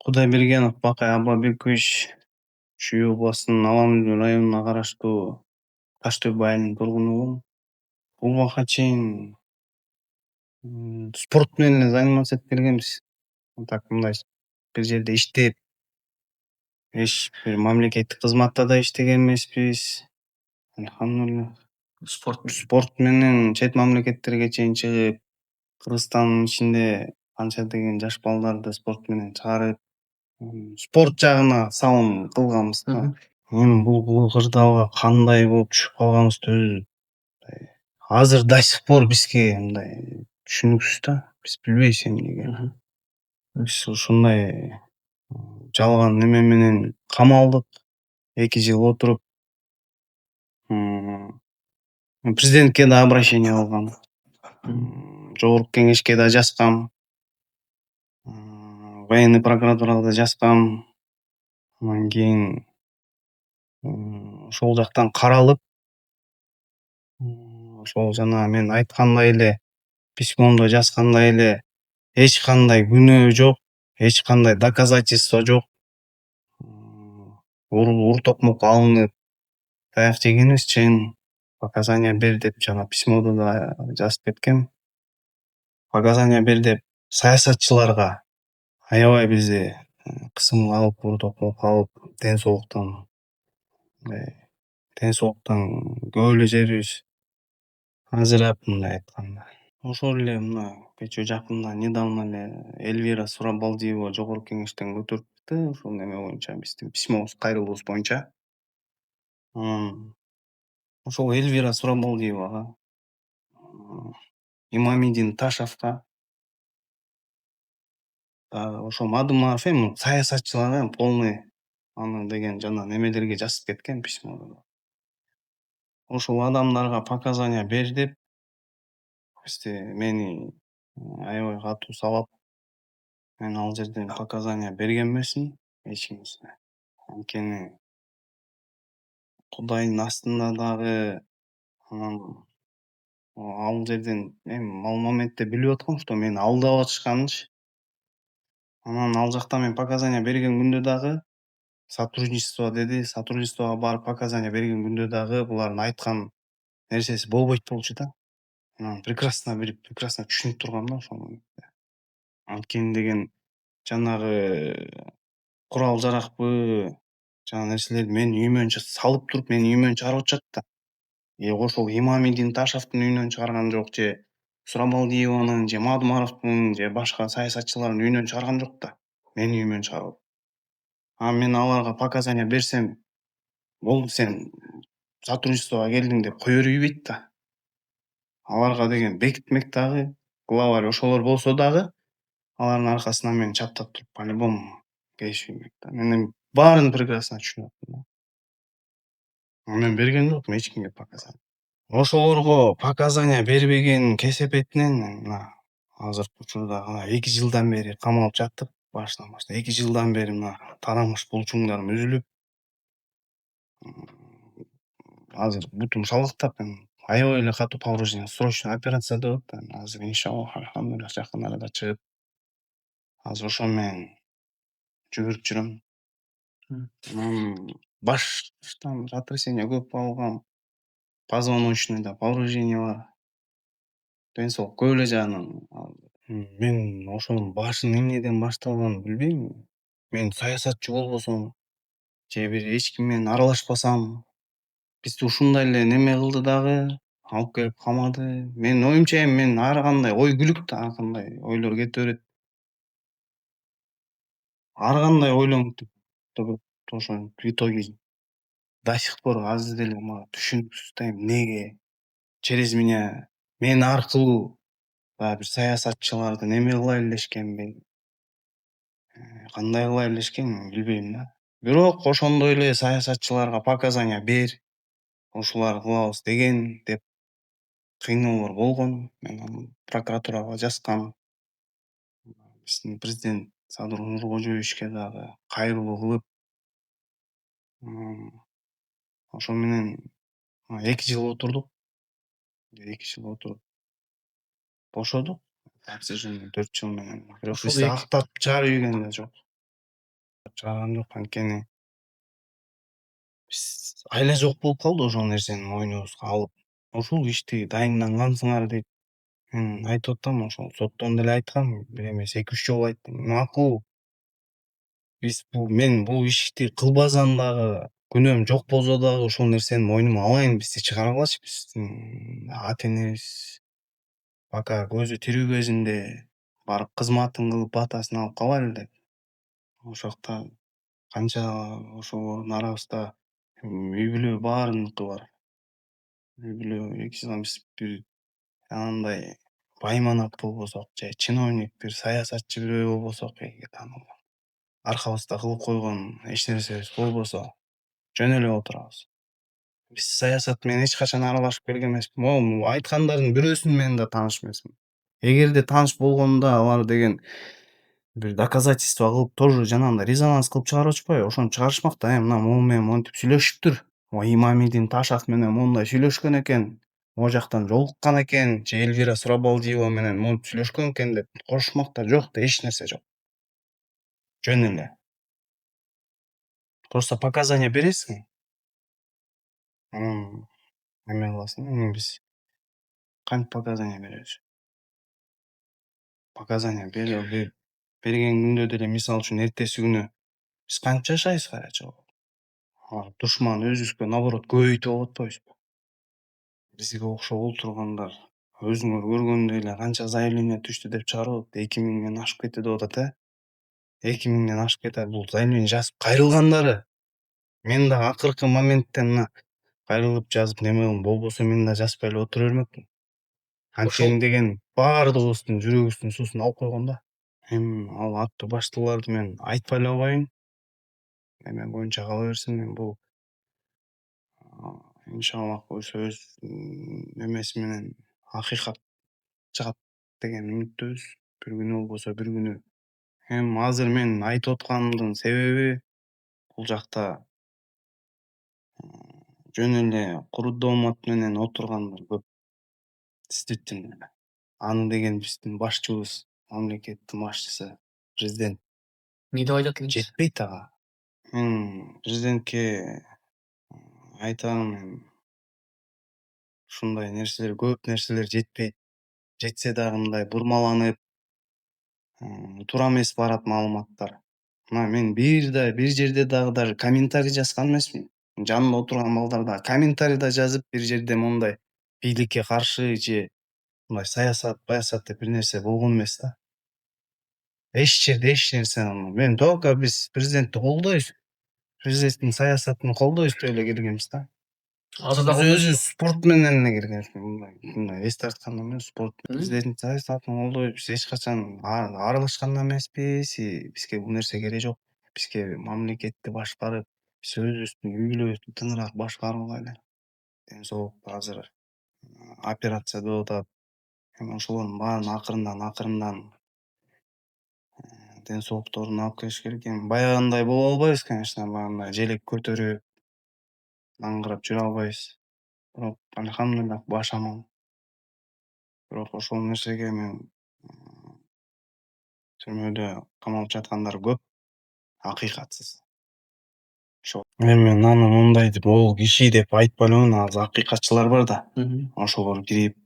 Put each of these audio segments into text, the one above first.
Кудайбергенов Бакай Абабекович Чүй областынын Аламүл районуна караштуу Таш төбө айылынын тургунумун. Бул убакка чейин спорт менен эле заниматься этип келгенбиз. Так мындай бир жерде иштеп, эч бир мамлекеттик кызматта да иштеген эмеспиз. Алхамдулилла. Спорт менен чет мамлекеттерге чейин чыгып, Кыргызстандын ичинде канча деген жаш балдарды спорт менен чыгарып, спорт жагына салым кылганбыз да. Эми бул кырдаалга кандай болуп түшүп калганыбызды өзү азыр до сих пор бизге мындай түшүнүксүз да. Биз билбейбиз эмнеге. Биз ушундай жалган неме менен камалдык. 2 жыл отуруп президентке да обращение кылгам. Жогорку кеңешке да жазгам. Военный прокуратурага да жазгам. Анан кийин ошол жактан каралып, ошол жана мен айткандай эле письмомдо жазгандай эле эч кандай күнөө жок, эч кандай доказательство жок. Ур токмок алынып таяк жегенибиз чын. Показания бер деп жана письмодо да жазып кеткем. Показания бер деп саясатчыларга аябай бизди кысым алып, ур токмок алып, ден соолуктан көп эле жерибиз ажырап, мындай айтканда. Ошол эле мына кечээ жакында недавно эле Эльвира Сурабалдиева жогорку кеңештен көтөрүптү ошол неме боюнча, биздин письмобуз, кайрылуубуз боюнча. Ошол Эльвира Сурабалдиевага, Имамидин Ташевка, ошол Мадымаров эми саясатчылар эми полный аны деген жана немелерге жазып кеткен письмодо. Ошол адамдарга показания бер деп мени аябай катуу сабап, мен ал жерден показания берген эмесмин эч кимге. Анткени Кудайдын астында дагы анан ал жерден эми ал моментте билип аткам, что мени алдап атышканынчы. Анан ал жакта мен показания берген күндө дагы сотрудничество деди, сотрудничествого барып показания берген күндө дагы булардын айткан нерсеси болбойт болчу да. Анан прекрасно түшүнүп тургам да ошол моментте. Анткени деген жанагы курал жаракпы жана нерселерди менин үйүмөн салып туруп менин үйүмөн чыгарып атышат да. Ошол Имамидин Ташевдин үйүнөн чыгарган жок, же Сурабалдиеванын, же Мадымаровдун, же башка саясатчылардын үйүнөн чыгарган жок да. Менин үйүмөн чыгарып. Мен аларга показания берсем, болду сен сотрудничествого келдиң деп кое бербейт да. Аларга деген бекитмек дагы, главарь ошолор болсо дагы алардын аркасынан мени чаптап туруп по-любому келишбейт да. Мен эми баарын прекрасно түшүнүп атам да. Мен берген жокмун эч кимге показания. Ошолорго показания бербеген кесепетинен мына азыркы учурда 2 жылдан бери камалып жатып, башынан баштап 2 жылдан бери мына тарамыш булчуңдарым үзүлүп, азыр бутум шалкактап, аябай эле катуу повреждение, срочный операция деп атат. Азыр иншаллах, алхамдулилlah жакын арада чыгып, азыр ошо менен жүгүрүп жүрөм. Баштан сотрясение көп алгам, позвоночныйда повреждение бар. Ден соолук көп эле жагынан. Мен ошонун башынын эмнеден башталганын билбейм. Мен саясатчы болбосом, же бир эч ким менен аралашпасам, бизди ушундай эле неме кылды дагы, алып келип камады. Менин оюмча эми мен ар кандай ой күлүк да, ар кандай ойлор кете берет. Ар кандай ойлонуп ошо в итоге до сих пор азыр деле мага түшүнүксүз да, эмнеге через меня, мен аркылуу бир саясатчыларды неме кыла элешкенби, кандай кыла элешкен билбейм да. Бирок ошондой эле саясатчыларга показания бер, ушуларды кылабыз деген деп кыйноолор болгон. Мен прокуратурага жазгам. Биздин президент Садыр Нуркожоевичке дагы кайрылуу кылып, ошо менен 2 жыл отурдук. 2 жыл отуруп бошодук. Обсуждение 4 жыл менен. Бирок бизди актап чыгарып ийген эле жок. чыгарган жок. Анткени биз айла жок болуп калды ошол нерсени мойнубузга алып. Ушул ишти дайындангансыңар дейт. Мен айтып атам, ошол соттон деле айткам, бир эмес 2-3 жолу айттым. Макул, биз мен бул ишти кылбасам дагы, күнөөм жок болсо дагы ушул нерсени мойнума алайын, бизди чыгаргылачы. Биздин ата энебиз пока көзү тирүү кезинде барып кызматын кылып батасын алып калайлы деп. Ошол жакта канча ошолордун арабызда үй бүлө баарыныкы бар. Үй бүлө биз бир анандай байманат болбосок же чиновник, бир саясатчы бирөө болбосок, аркабызда кылып койгон эч нерсебиз болбосо жөн эле отурабыз. Биз саясат менен эч качан аралашып келген эмеспиз. Могу айткандардын бирөөсү менен да тааныш эмесмин. Эгерде тааныш болгондо алар деген бир доказательство кылып тоже жанагындай резонанс кылып чыгарып атышпайбы? Ошону чыгарышмак да, мына могу менен монтип сүйлөшүптүр. Имамидин Ташак менен моундай сүйлөшкөн экен. Могу жактан жолуккан экен, же Эльвира Сурабалдиева менен монтип сүйлөшкөн экен деп кошушмак да. Жок да, эч нерсе жок. Жөн эле. Просто показания бересиң. Эме кыласың. Биз кантип показания беребиз? Показания берген күндө деле, мисалы үчүн эртеси күнү биз кантип жашайбыз карачы? Душман өзүбүзгө наоборот көбөйтүп алып атпайбызбы? Бизге окшоп олтургандар өзүңөр көргөндөй эле канча заявление түштү деп чыгарып атат. 2000ден ашып кетти деп атат, 2000ден ашып кетет. Бул заявление жазып кайрылгандары. Мен дагы акыркы моментте мына кайрылып жазып неме болбосо мен да жазбай эле отура бермекмин. Анткени деген баардыгыбыздын жүрөгүбүздүн суусун алып койгон да. Эми ал аттуу баштууларды мен айтпай эле койбойн. Эме боюнча кала берсин. Мен бул иншаллах өз эмеси менен акыйкат чыгат деген үмүттөбүз. Бир күнү болбосо бир күнү. Эми азыр мен айтып атканымдын себеби бул жакта жөн эле куру доомат менен отургандар көп. Действительно. Аны деген биздин башчыбыз, мамлекеттин башчысы, президент эмне деп айтат элеңиз? жетпейт ага. Мен президентке айтам, ушундай нерселер, көп нерселер жетпейт. Жетсе дагы мындай бурмаланып, туура эмес барат маалыматтар. Мына мен бир жерде дагы даже комментарий жазган эмесмин. Жанымда отурган балдар дагы комментарий да жазып, бир жерде мондай бийликке каршы же мындай саясат деп бир нерсе болгон эмес да. Эч жерде эч нерсе. Мен только биз президентти колдойбуз. Президенттин саясатын колдойбуз деп эле киргенбиз да. Азыр да Биз өзүбүз спорт менен эле киргенбиз. Мындай эсте тартканда эмес, спорт. Президенттин саясатын колдойбуз. Биз эч качан аралашкан да эмеспиз. Бизге бул нерсе кереги жок. Бизге мамлекетти башкарып, биз өзүбүздүн үй бүлөбүздү тыныраак башкарып алайлы. Ден соолукта азыр операция деп атат. Эми ошолордун баарын акырындан ден соолукторуна алып келиш керек. Эми баягындай боло албайбыз, конечно, баягындай желек көтөрүп, аңгырап жүрө албайбыз. Бирок альхамдулилля баш аман. Бирок ошол нерсеге мен түрмөдө камалып жаткандар көп, акыйкатсыз. Эми аны мындай деп, ол киши деп айтпай элемин, азыр акыйкатчылар бар да. Ошолор кирип,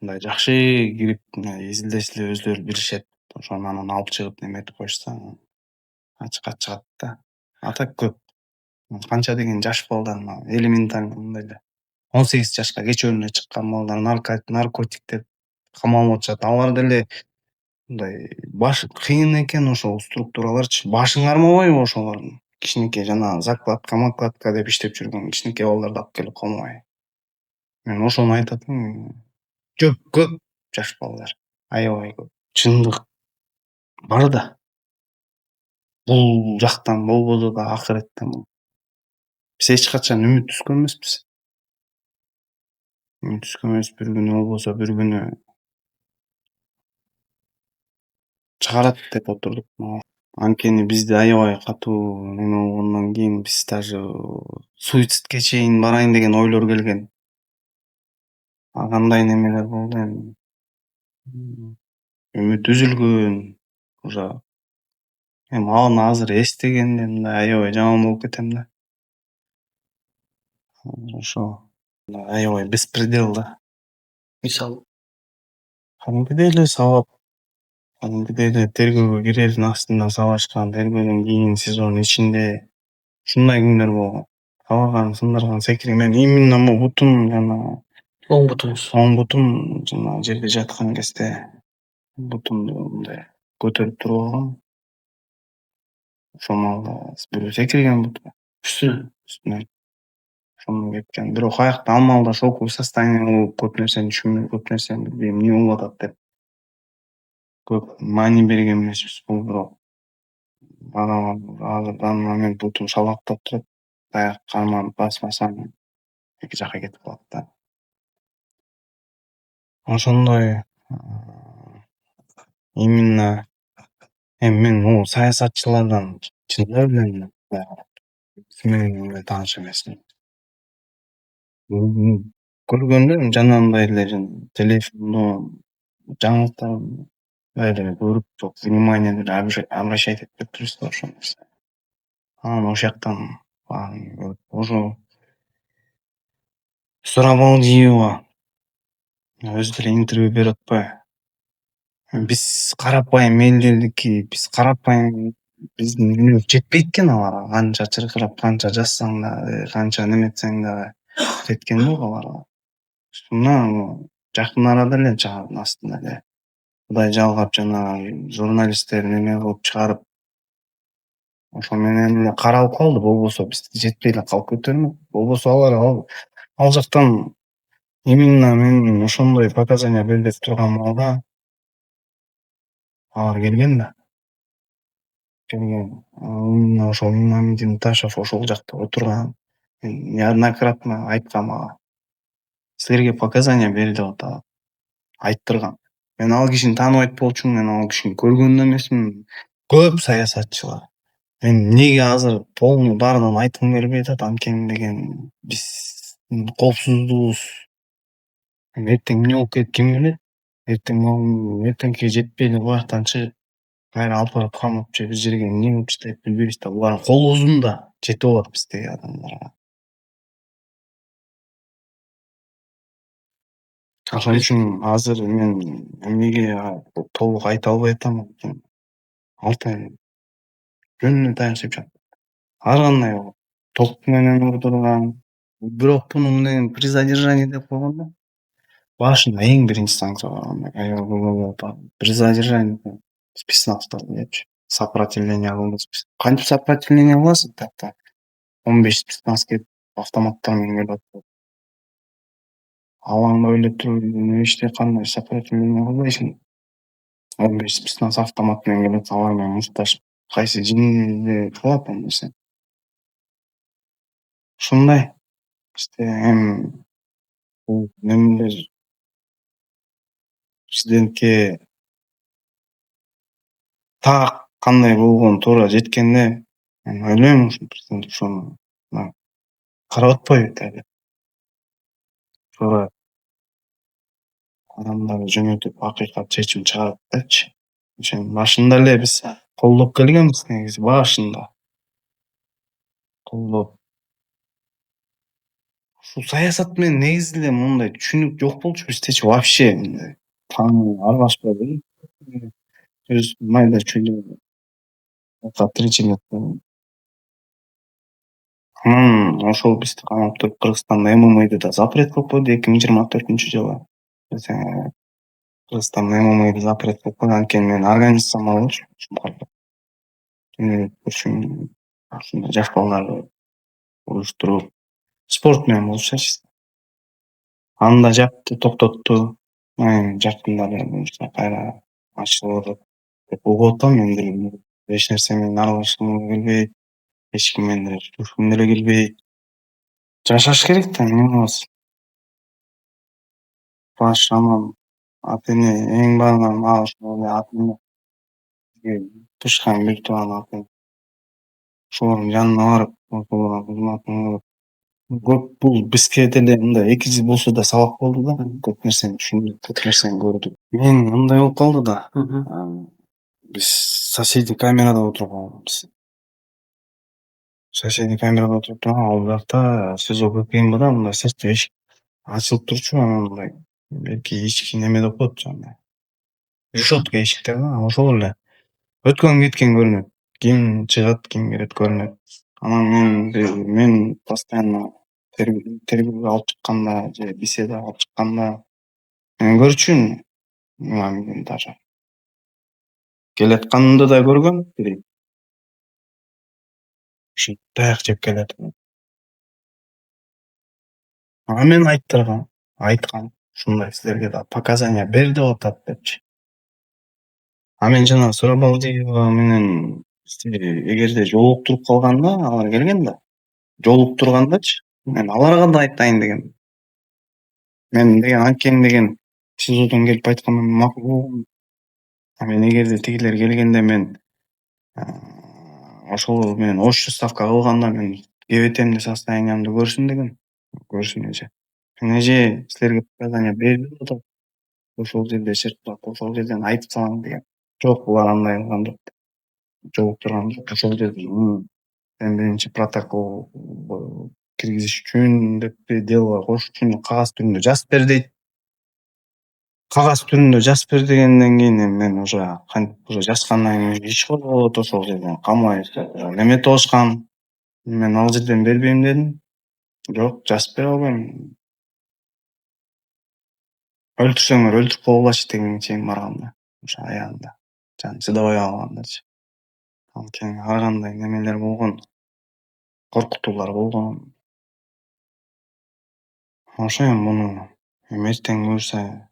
мындай жакшы кирип, изилдесе эле өзүлөрү билишет. Ошону анан алып чыгып неметип коюшса, ачыкка чыгат да. А так көп. Канча деген жаш балдар элементарный мындай эле 18 жашка кечөөнө чыккан балдар наркотиктеп камалып атышат. Алар деле мындай кыйын экен ошол структураларчы. Башың армабайбы ошолордун? Кичинекей жанагы закладка деп иштеп жүргөн кичинекей балдарды алып келип камабайбы? Мен ошону айтып атам. Көп жаш балдар, аябай көп. Чындык бар да. Бул жактан болбосо да акыреттен. Биз эч качан үмүт үзгөн эмеспиз. Бир күнү болбосо бир күнү чыгарат деп отурдук. Анткени бизде аябай катуу неме болгондон кийин биз даже суицидке чейин барайын деген ойлор келген. Кандай немелер болду эми. Үмүт үзүлгөн. Уже Эми аны азыр эстегенде мындай аябай жаман болуп кетем да. Ошо аябай беспредел да. Мисалы. Кадимкидей эле сабап, кадимкидей эле тергөөгө кирердин астында сабашкан, тергөөдөн кийин сезон ичинде ушундай күндөр болгон. Сабаган, сындырган, секирген. Мен именно могу бутум жана Оң бутуңуз. оң бутум жана жерде жаткан кезде бутумду мындай көтөрүп туруп алгам. Ошол маалда бирөө секирген бутума үстүнөн. Ошондон кеткен. Бирок аякта ал маалда шоковый состояние болуп көп нерсени түшүнбөй, көп нерсени билбейм, эмне болуп атат деп көп маани берген эмесмиз. Бул бирок азыр данный момент бутум шалкактап турат. Аяк карманып басмасам эки жакка кетип калат да. Ошондой именно эми мен могу саясатчылардан чындап эле ким менен мындай тааныш эмесмин. Көргөндө жанагындай эле телефондо жаңылыктарды эле көрүп жок внимание деле обращать этпей турбуз да ошол нерсе. Анан ошол жактан баарын көрүп ошо Сурабалдиева өзү деле интервью берип атпайбы? Биз карапайым элдердики, биз карапайым биздин үнүбүз жетпейт экен аларга. Канча чыркырап, канча жазсаң дагы, канча неметсең дагы жеткен жок аларга. Мына жакын арада эле чыгардын астында эле Кудай жалгап жанагы журналисттер неме кылып чыгарып ошо менен эле каралып калды. Болбосо бизде жетпей эле калып кетер ме? Болбосо ал жактан именно мен ошондой показания билдирип турган маалда алар келген да. Именно ошол Мамедин Ташев ошол жакта отурган. Неоднократно айткан мага. Силерге показания бери деп атат. Айттырган. Мен ал кишини тааныбайт болчумун, мен ал кишини көргөн да эмесмин. Көп саясатчылар. Мен эмнеге азыр полный баарын айткым келбей атат анткени деген биздин коопсуздугубуз эртең эмне болуп кетет ким билет? Эртеңки жетпей эле бул жактан чыгып кайра алып барып камап же бир жерге эмне кылып таштайт билбейбиз да. Булардын колубузда жетип алат биздеги адамдарга. Ошон үчүн азыр мен эмнеге толук айта албай атам анткени алтын жөнүнө таянышып жатат. Ар кандай топ менен урдурган. Бирок буну мындай при задержании деп койгондо башында эң биринчи санкция койгондо при задержании спецназдарда депчи сопротивление кылдыңыз. Кантип сопротивление кыласың тапта? 15 спецназ келип автоматтар менен келип атат. Алаңдап эле туруп эчтеке кандай сопротивление кылбайсың. 15 спецназ автомат менен келип алар менен мушташып кайсы жинде кылат ал нерсени. Ушундай бизде эми бул немелер президентке так кандай болгону туура жеткенде мен ойлойм ушу президент ошону карап атпайбы эле. Туура адамдарды жөнөтүп акыйкат чечим чыгарат дечи. Ошону башында эле биз колдоп келгенбиз негизи башында. Колдоп. Ушул саясат менен негизи эле мондай түшүнүк жок болчу биздечи вообще аралашпай өз майда чүйдө ошол бизди камап туруп Кыргызстанда ММА'ды да запрет кылып койду 2024-жылы. Кыргызстанда ММА'ды запрет кылып койду. Анткени менин организациям болчу. Ушундай жаш балдарды уруштуруп спорт менен болушачы. Аны да жапты, токтотту. Жакында эле буюрса кайра ачылып деп угуп атам мен деле. Эч нерсе менен аралашкым келбейт. Эч ким менен деле турушкум деле келбейт. Жашаш керек да эмне кылабыз? Баш аман ата эне эң баарынан мага ошол эле ата эне тышкан бир тууган ата эне. Ошолордун жанына барып, ошолордун кызматын кылып көп бул бизге деле мындай 2 жыл болсо да сабак болду да. Көп нерсени түшүндүк, көп нерсени көрдүк. Мен мындай болуп калды да. Биз соседний камерада отуруп алганбыз. Соседний камерада отуруп турган ал жакта СИЗО КПМ да мындай сыртта эшик ачылып турчу, анан мындай берки ички неме деп коет жанагы решетка эшик деп ошол эле өткөн кеткен көрүнөт. Ким чыгат, ким кирет көрүнөт. Анан мен постоянно тергөөгө алып чыкканда же беседага алып чыкканда мен көрчүмүн менен даже келатканымды да көргөм тиги ушинтип таяк жеп келатып. Ага мен айткам ушундай силерге да показания бер деп атат депчи. А мен жана Сурабалдиева менен эгерде жолуктуруп калганда алар келген да, жолуктургандачы мен аларга да айтайын дегем. Мен деген анткени деген СИЗОдон келип айткандан макул болгом. А мен эгерде тигилер келгенде мен ошол менен очуу ставка кылганда мен кебетемди состояниямды көрсүн дегем. Көрсүн эже. Эже силерге показания берди деп атат. Ошол жерде чыркырап, ошол жерден айтып салам деген. Жок, булар андай кылган жок. Жолуктурган жок. Ошол жерде сен биринчи протокол киргизиш үчүн деп дело коюш үчүн кагаз түрүндө жазып бер дейт. Кагаз түрүндө жазып бер дегенден кийин мен уже кантип уже жазгандан кийин иш козголот, ошол жерден камайт, неметип алышкан. Мен ал жерден бербейм дедим. Жок, жазып бере албайм. Өлтүрсөңөр өлтүрүп койгулачы дегенге чейин барганда, ошо аягында жан чыдабай калгандачы. Анткени ар кандай немелер болгон, коркутуулар болгон. Ошо эми муну эртең буюрса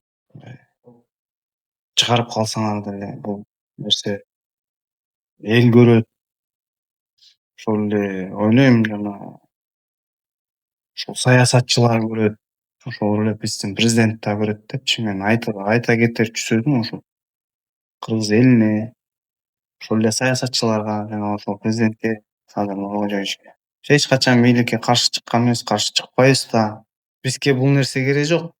чыгарып калсаңар деле бул нерсе эл көрөт. Ошол эле ойлойм жана ушул саясатчылар көрөт. Ошол эле биздин президент да көрөт депчи мен айта кетерчи сөзүм ушул. Кыргыз элине, ошол эле саясатчыларга жана ошол президентке эч качан бийликке каршы чыккан эмес, каршы чыкпайбыз да. Бизге бул нерсе кереги жок.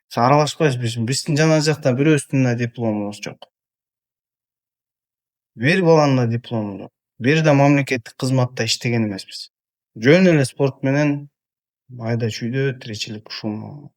Биз аралашпайбыз, биздин жана жакта бирөөбүздүн да дипломубуз жок. Бир баланын да диплому жок. Бир да мамлекеттик кызматта иштеген эмеспиз. Жөн эле спорт менен айда чүйдө тиричилик ушуну